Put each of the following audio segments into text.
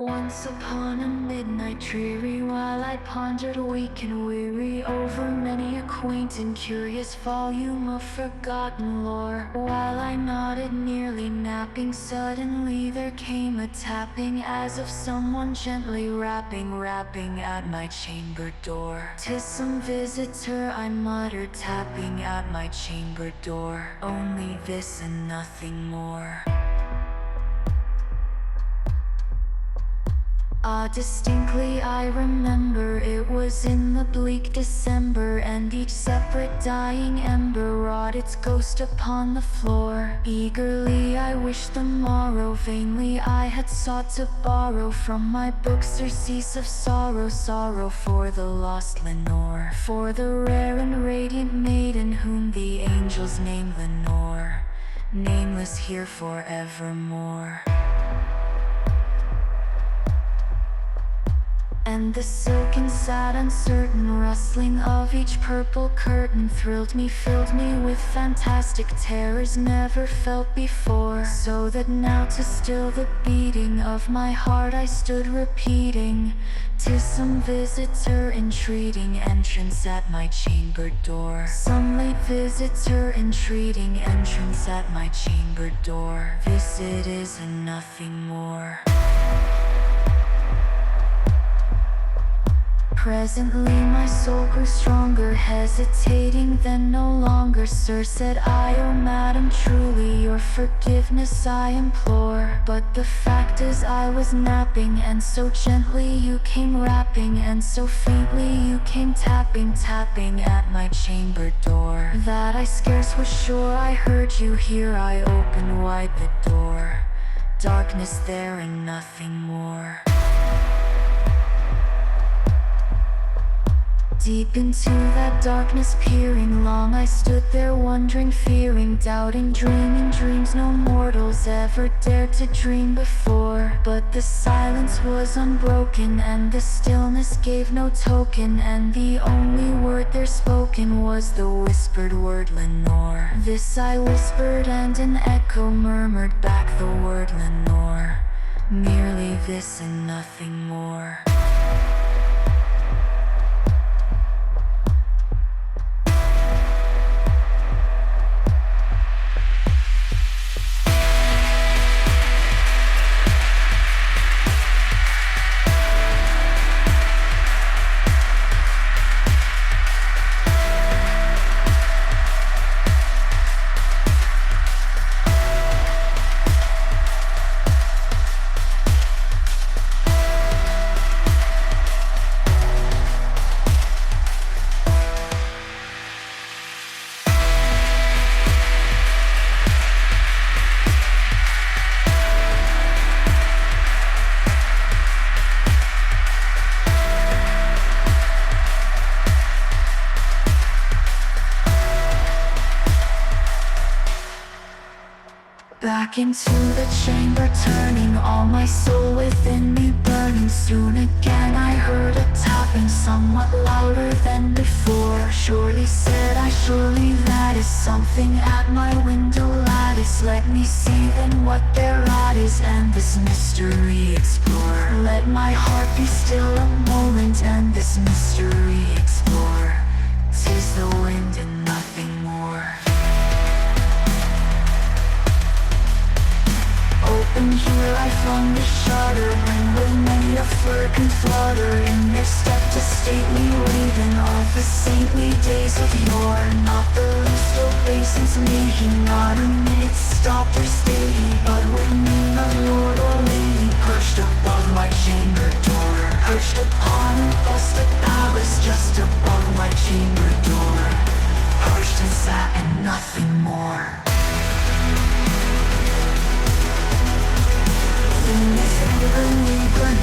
Once upon a midnight dreary, while I pondered weak and weary over many a quaint and curious volume of forgotten lore, while I nodded nearly napping, suddenly there came a tapping as of someone gently rapping at my chamber door. "'Tis some visitor," I muttered, tapping at my chamber door. Only this and nothing more. Distinctly I remember it was in the bleak December, and each separate dying ember wrought its ghost upon the floor. Eagerly I wished the morrow, vainly I had sought to borrow from my books surcease of sorrow, sorrow for the lost Lenore, for the rare and radiant maiden whom the angels name Lenore, nameless here forevermore. And the silken, sad, uncertain rustling of each purple curtain thrilled me, filled me with fantastic terrors never felt before, so that now to still the beating of my heart I stood repeating, "'Tis some visitor entreating entrance at my chamber door." Some late visitor entreating entrance at my chamber door. This it is and nothing more. Presently my soul grew stronger, hesitating then no longer. "Sir," said I, "oh madam, truly your forgiveness I implore. But the fact is I was napping, and so gently you came rapping, and so faintly you came tapping at my chamber door, that I scarce was sure I heard you. Here I opened wide the door. Darkness there and nothing more." Deep into that darkness peering, long I stood there wondering, fearing, doubting, dreaming dreams no mortals ever dared to dream before. But the silence was unbroken, and the stillness gave no token, and the only word there spoken was the whispered word Lenore. This I whispered, and an echo murmured back the word Lenore. Merely this and nothing more. Back into the chamber turning, all my soul within me burning. Soon again I heard a tapping, somewhat louder than before. "Surely," said I, "surely that is something at my window lattice. Let me see then what thereat is, and this mystery explore. Let my heart be still a moment, and this mystery explore. 'Tis the wind and nothing more." Open here I flung the shutter, when with many a flirt and flutter in there stepped a stately raven of the saintly days of yore. Not the least obeisance made he, not a minute stopped or stayed he, but with mien of lord or lady perched above my chamber door. Perched upon a busted palace just above my chamber door. Perched and sat and nothing more.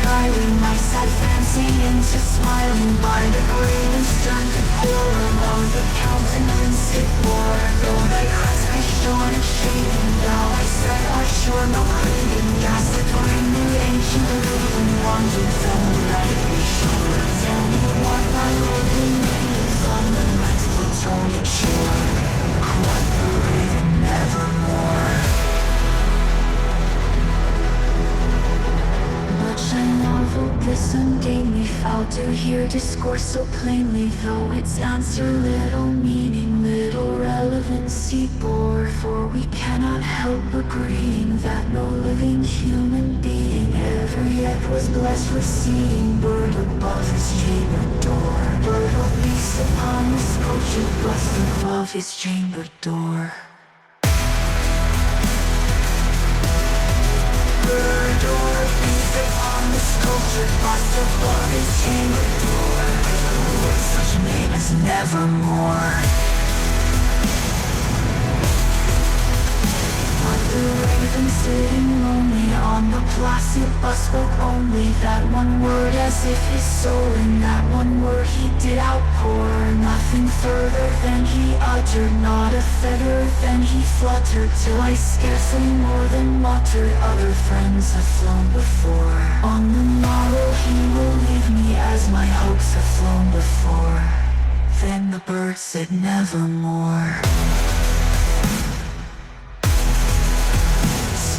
Guiding my sad fancy into smiling by the green and stern decorum of the countenance it bore. Though thy crest be shorn and shaven, thou I said art sure no craving. Ghastly green the ancient raven wandered from the nightly shore. Tell me what thy lordly name is on the night's plutonic shore. Quoth the raven, nevermore. But this ungainly fowl to hear discourse so plainly, though its answer little meaning, little relevancy bore. For we cannot help agreeing that no living human being ever yet was blessed with seeing bird above his chamber door, bird or beast upon his sculptured bust above his chamber door. Bird or beast upon the sculptured bust above his chamber door, with such name as nevermore. But the raven sitting lonely on the placid bust spoke only that one word, as if his soul in that one word he did outpour. Nothing further than he uttered, not a feather then he fluttered, till I scarcely more than muttered, other friends have flown before. On the morrow he will leave me, as my hopes have flown before. Then the bird said nevermore.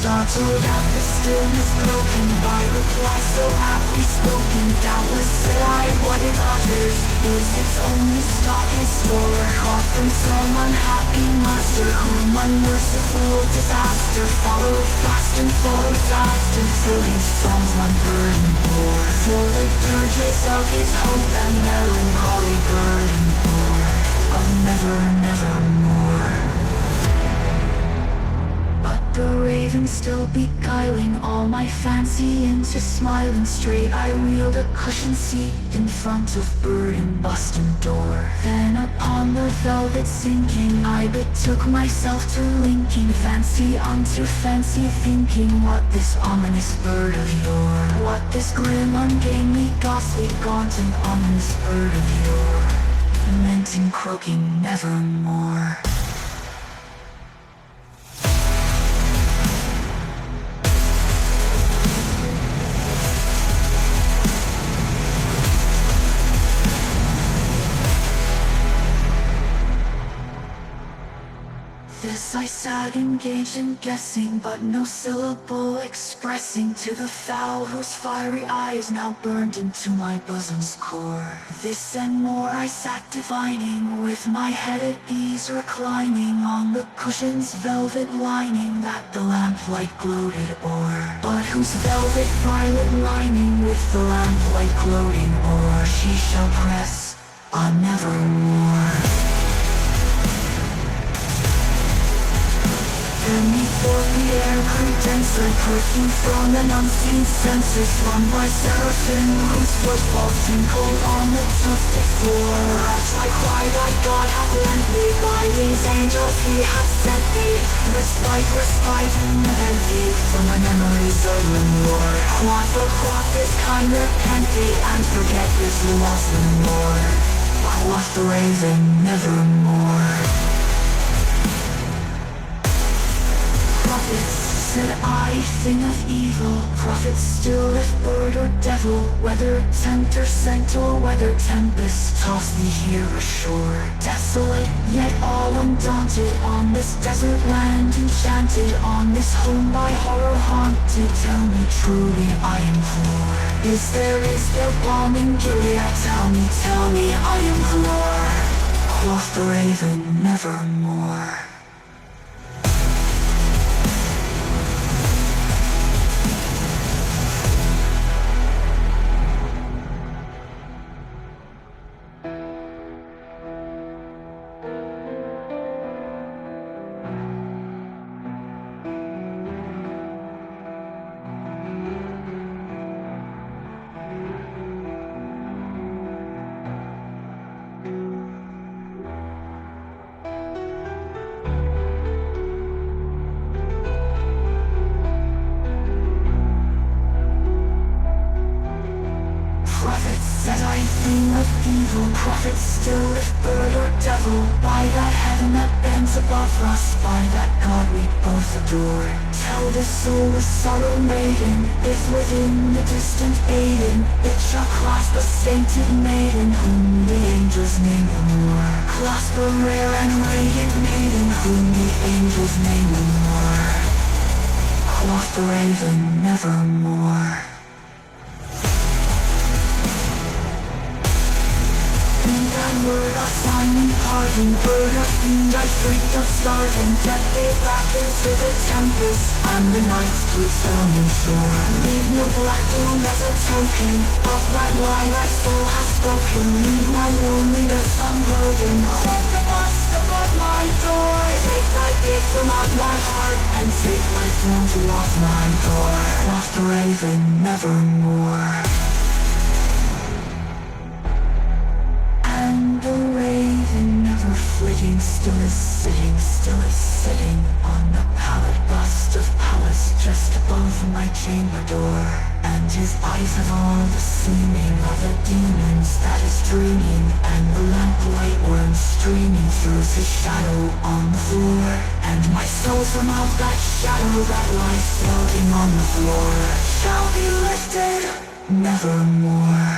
Startled at the stillness broken by reply so aptly spoken, doubtless said I what it utters is its only stock and store, caught from some unhappy master whom unmerciful disaster followed fast and followed fast until his songs one burden bore. For the dirges of his hope and melancholy burden bore of never, nevermore. The raven still beguiling all my fancy into smiling straight, I wheeled a cushioned seat in front of bird and bust and door. Then upon the velvet sinking I betook myself to linking fancy unto fancy, thinking what this ominous bird of yore, what this grim ungainly ghastly gaunt and ominous bird of yore meant in croaking nevermore. This I sat engaged in guessing, but no syllable expressing to the fowl whose fiery eyes now burned into my bosom's core. This and more I sat divining, with my head at ease reclining on the cushion's velvet lining that the lamplight gloated o'er, but whose velvet violet lining with the lamplight gloating o'er she shall press on nevermore. And before the air grew denser, perfume from an unseen censer flung by seraphim, whose footfalls tinkled on the tufted floor. As I cried, God hath lent me, by these angels he hath sent me respite, respite and envy from my memories of remorse. Quoth this kind repent thee, and forget this loss no more. Quoth the raven nevermore. Prophets, said I, thing of evil, prophets still if bird or devil, whether tempter sent or whether tempest tossed me here ashore. Desolate, yet all undaunted, on this desert land enchanted, on this home by horror haunted, tell me truly I implore, is there balm in Gilead? Tell me I implore. Quoth the raven nevermore. Said I, thing of evil, prophet still if bird or devil, by that heaven that bends above us, by that God we both adore. Tell this soulless sorrow maiden, if within the distant Aden, it shall clasp a sainted maiden, whom the angels name no more. Clasp a rare and radiant maiden, whom the angels name no more. Quoth the raven nevermore. signing pardon, bird of fiend, I freak of starving, death gave back into the tempest, and the night's blue sounding shore. Leave no black room as a token of that lie my soul has spoken. Leave my loneliness unburdened, hold the dust above my door. Take my gift from out my heart, and take my throne to lock my door. Lost a raven, nevermore. And the raven, never flitting, still is sitting on the pallid bust of Pallas just above my chamber door. And his eyes have all the seeming of a demon's that is dreaming, and the lamplight worm streaming through his shadow on the floor. And my soul from out that shadow that lies floating on the floor shall be lifted nevermore.